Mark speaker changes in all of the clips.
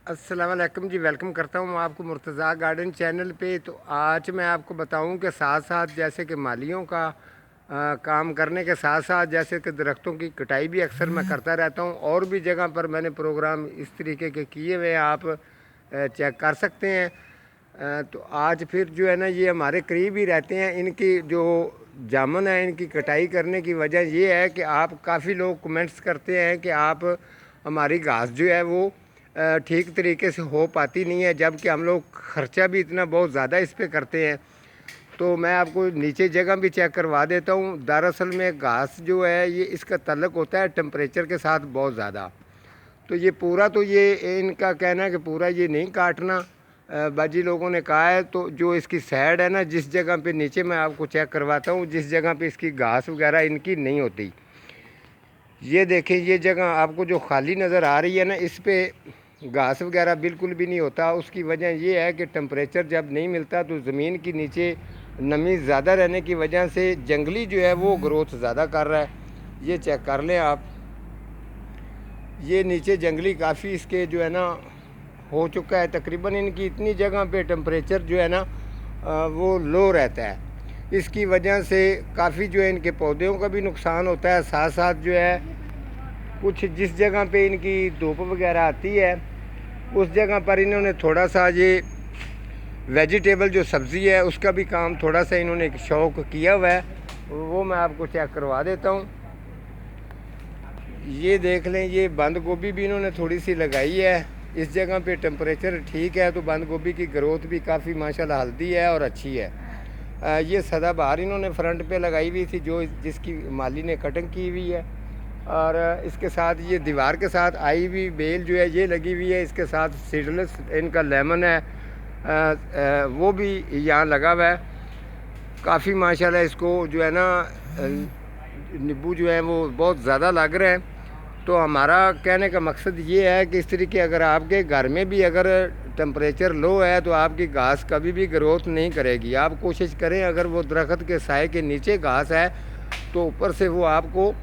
Speaker 1: अस्सलाम वालेकुम जी। वेलकम करता हूँ आपको मुर्तज़ा गार्डन चैनल पे। तो आज मैं आपको बताऊँ कि साथ साथ जैसे कि मालियों का काम करने के साथ साथ जैसे कि दरख्तों की कटाई भी अक्सर मैं करता रहता हूँ। और भी जगह पर मैंने प्रोग्राम इस तरीके के किए हुए हैं, आप चेक कर सकते हैं। तो आज फिर जो है ना, ये हमारे करीब ही रहते हैं। इनकी जो जामुन है, इनकी कटाई करने की वजह ये है कि आप काफ़ी लोग कमेंट्स करते हैं कि आप हमारी घास जो है वो ठीक तरीके से हो पाती नहीं है, जबकि हम लोग ख़र्चा भी इतना बहुत ज़्यादा इस पे करते हैं। तो मैं आपको नीचे जगह भी चेक करवा देता हूँ। दरअसल में घास जो है ये इसका तल्लुक़ होता है टेम्परेचर के साथ बहुत ज़्यादा। तो ये पूरा, तो ये इनका कहना है कि पूरा ये नहीं काटना, बाजी लोगों ने कहा है। तो जो इसकी साइड है ना, जिस जगह पे नीचे मैं आपको चेक करवाता हूँ, जिस जगह पे इसकी घास वगैरह इनकी नहीं होती, ये देखें, ये जगह आपको जो खाली नज़र आ रही है ना, इस पर घास वगैरह बिल्कुल भी नहीं होता। उसकी वजह ये है कि टेम्परेचर जब नहीं मिलता तो ज़मीन के नीचे नमी ज़्यादा रहने की वजह से जंगली जो है वो ग्रोथ ज़्यादा कर रहा है। ये चेक कर लें आप, ये नीचे जंगली काफ़ी इसके जो है ना हो चुका है। तकरीबन इनकी इतनी जगह पे टेम्परेचर जो है ना वो लो रहता है। इसकी वजह से काफ़ी जो है इनके पौधों का भी नुकसान होता है। साथ साथ जो है कुछ जिस जगह पे इनकी धूप वगैरह आती है, उस जगह पर इन्होंने थोड़ा सा ये वेजिटेबल जो सब्ज़ी है उसका भी काम थोड़ा सा इन्होंने शौक़ किया हुआ है। वो मैं आपको चेक करवा देता हूँ। ये देख लें, ये बंद गोभी भी इन्होंने थोड़ी सी लगाई है। इस जगह पे टेम्परेचर ठीक है तो बंद गोभी की ग्रोथ भी काफ़ी माशाल्लाह हल्दी है और अच्छी है। ये सदाबहार इन्होंने फ्रंट पे लगाई हुई थी, जो जिसकी माली ने कटिंग की हुई है। और इसके साथ ये दीवार के साथ आई हुई बेल जो है ये लगी हुई है। इसके साथ सीडलेस इनका लेमन है, वो भी यहाँ लगा हुआ है। काफ़ी माशाल्लाह इसको जो है ना नींबू जो है वो बहुत ज़्यादा लग रहे हैं। तो हमारा कहने का मकसद ये है कि इस तरीके अगर आपके घर में भी अगर टेम्परेचर लो है तो आपकी घास कभी भी ग्रोथ नहीं करेगी। आप कोशिश करें, अगर वो दरख्त के साए के नीचे घास है तो ऊपर से वो आपको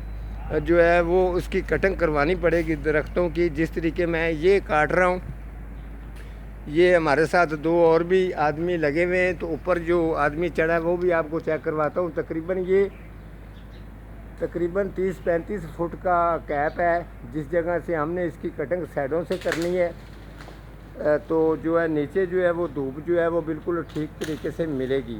Speaker 1: जो है वो उसकी कटिंग करवानी पड़ेगी दरख्तों की। जिस तरीके मैं ये काट रहा हूँ, ये हमारे साथ दो और भी आदमी लगे हुए हैं। तो ऊपर जो आदमी चढ़ा है वो भी आपको चेक करवाता हूँ। तकरीबन 30-35 फुट का कैप है, जिस जगह से हमने इसकी कटिंग साइडों से करनी है। तो जो है नीचे जो है वो धूप जो है वो बिल्कुल ठीक तरीके से मिलेगी।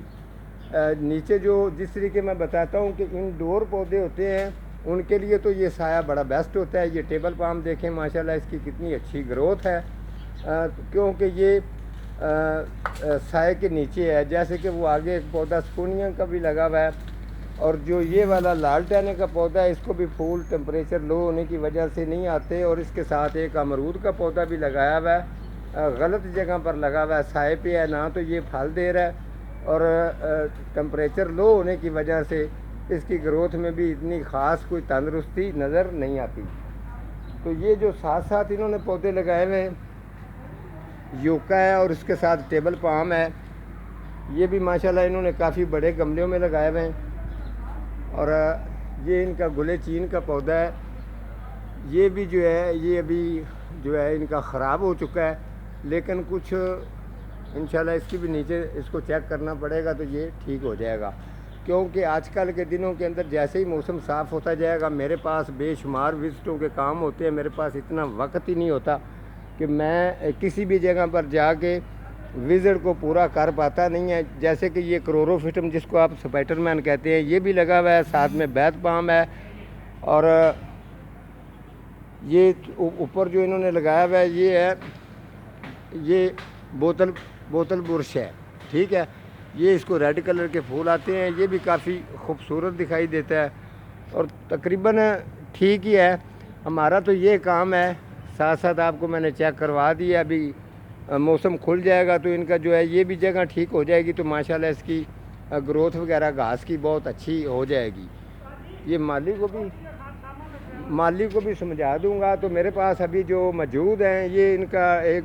Speaker 1: नीचे जो जिस तरीके मैं बताता हूँ कि इंडोर पौधे होते हैं उनके लिए तो ये साया बड़ा बेस्ट होता है। ये टेबल पाम देखें माशाल्लाह इसकी कितनी अच्छी ग्रोथ है, क्योंकि ये साए के नीचे है। जैसे कि वो आगे एक पौधा स्पूनिया का भी लगा हुआ है, और जो ये वाला लाल टहने का पौधा है इसको भी फूल टेम्परेचर लो होने की वजह से नहीं आते। और इसके साथ एक अमरूद का पौधा भी लगाया हुआ है, गलत जगह पर लगा हुआ है, साए पे है ना, तो ये फल दे रहा है। और टेम्परेचर लो होने की वजह से इसकी ग्रोथ में भी इतनी ख़ास कोई तंदुरुस्ती नज़र नहीं आती। तो ये जो साथ साथ इन्होंने पौधे लगाए हुए हैं, यूका है और इसके साथ टेबल पाम है, ये भी माशाल्लाह इन्होंने काफ़ी बड़े गमलों में लगाए हुए हैं। और ये इनका गुले चीन का पौधा है, ये भी जो है ये अभी जो है इनका ख़राब हो चुका है, लेकिन कुछ इंशाल्लाह इसकी भी नीचे इसको चेक करना पड़ेगा तो ये ठीक हो जाएगा। क्योंकि आजकल के दिनों के अंदर जैसे ही मौसम साफ़ होता जाएगा, मेरे पास बेशुमार विज़िटों के काम होते हैं, मेरे पास इतना वक्त ही नहीं होता कि मैं किसी भी जगह पर जाके विज़िट को पूरा कर पाता नहीं है। जैसे कि ये क्लोरोफिटम जिसको आप स्पाइडरमैन कहते हैं, ये भी लगा हुआ है, साथ में बैत पाम है। और ये ऊपर जो इन्होंने लगाया हुआ है ये है, ये बोतल बुरश है, ठीक है। ये इसको रेड कलर के फूल आते हैं, ये भी काफ़ी खूबसूरत दिखाई देता है और तकरीबन ठीक ही है। हमारा तो ये काम है। साथ साथ आपको मैंने चेक करवा दिया, अभी मौसम खुल जाएगा तो इनका जो है ये भी जगह ठीक हो जाएगी, तो माशाल्लाह इसकी ग्रोथ वगैरह घास की बहुत अच्छी हो जाएगी। ये माली को भी समझा दूंगा। तो मेरे पास अभी जो मौजूद हैं, ये इनका एक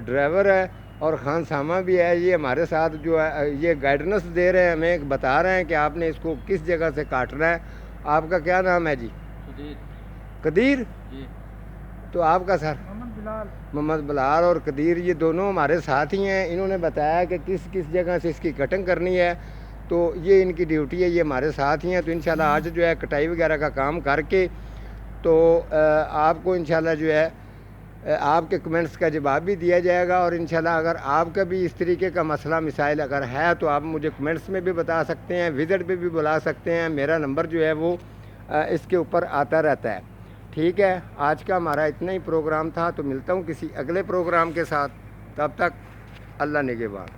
Speaker 1: ड्राइवर है और खान सामा भी है, ये हमारे साथ जो है ये गाइडेंस दे रहे हैं, हमें बता रहे हैं कि आपने इसको किस जगह से काटना है। आपका क्या नाम है जी? कदीर जी। तो आपका सर? मोहम्मद बिलाल और कदीर, ये दोनों हमारे साथ ही हैं। इन्होंने बताया कि किस किस जगह से इसकी कटिंग करनी है, तो ये इनकी ड्यूटी है, ये हमारे साथ ही हैं। तो इंशाल्लाह आज जो है कटाई वगैरह का काम करके तो आपको इंशाल्लाह जो है आपके कमेंट्स का जवाब भी दिया जाएगा। और इंशाल्लाह अगर आपका भी इस तरीके का मसला मिसाइल अगर है तो आप मुझे कमेंट्स में भी बता सकते हैं, विज़िट पे भी बुला सकते हैं। मेरा नंबर जो है वो इसके ऊपर आता रहता है। ठीक है, आज का हमारा इतना ही प्रोग्राम था, तो मिलता हूँ किसी अगले प्रोग्राम के साथ। तब तक अल्लाह निगहबान।